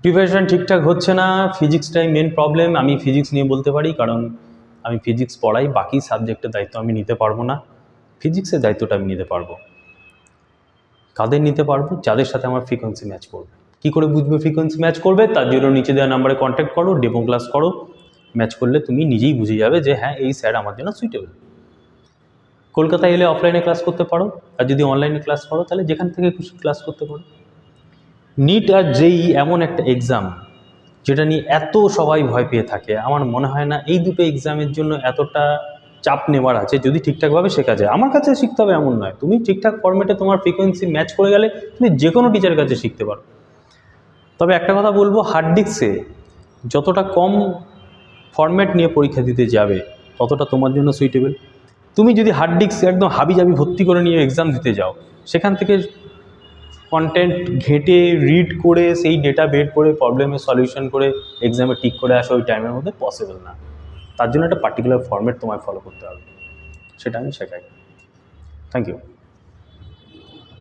Preparation ঠিকঠাক হচ্ছে না, ফিজিক্সটাই মেন প্রবলেম। আমি ফিজিক্স নিয়ে বলতে পারি, কারণ আমি ফিজিক্স পড়াই, বাকি সাবজেক্টের দায়িত্ব আমি নিতে পারবো না। ফিজিক্সের দায়িত্বটা আমি নিতে পারবো। কাদের নিতে পারবো? যাদের সাথে আমার ফ্রিকোয়েন্সি ম্যাচ করবে। কী করে বুঝবে ফ্রিকোয়েন্সি ম্যাচ করবে? তার জন্য নিচে দেওয়া নাম্বারে কন্ট্যাক্ট করো, ডেমো ক্লাস করো। ম্যাচ করলে তুমি নিজেই বুঝে যাবে যে হ্যাঁ, এই স্যার আমার জন্য সুইটেবল। কলকাতায় এলে অফলাইনে ক্লাস করতে পারো, আর যদি অনলাইনে ক্লাস করো তাহলে যেখান থেকে খুশি ক্লাস করতে পারো। নিট আর জেই এমন একটা এক্সাম যেটা নিয়ে এত সবাই ভয় পেয়ে থাকে, আমার মনে হয় না এই দুটো এক্সামের জন্য এতটা চাপ নেওয়ার আছে যদি ঠিকঠাকভাবে শেখা যায়। আমার কাছে শিখতে হবে এমন নয়, তুমি ঠিকঠাক ফর্মেটে তোমার ফ্রিকোয়েন্সি ম্যাচ করে গেলে তুমি যে কোনো টিচারের কাছে শিখতে পারো। তবে একটা কথা বলবো, হার্ড ডিস্কে যতটা কম ফরম্যাট নিয়ে পরীক্ষা দিতে যাবে ততটা তোমার জন্য সুইটেবল। তুমি যদি হার্ড ডিস্ক একদম হাবিজাবি ভর্তি করে নিয়ে এক্সাম দিতে যাও, সেখান থেকে কন্টেন্ট ঘেঁটে রিড করে সেই ডেটা বের করে প্রবলেমের সলিউশন করে এক্সামে টিক করে আসা ওই টাইমের মধ্যে পসিবল না। তার জন্য একটা পার্টিকুলার ফরম্যাট তোমায় ফলো করতে হবে, সেটা আমি শেখাই। Thank you.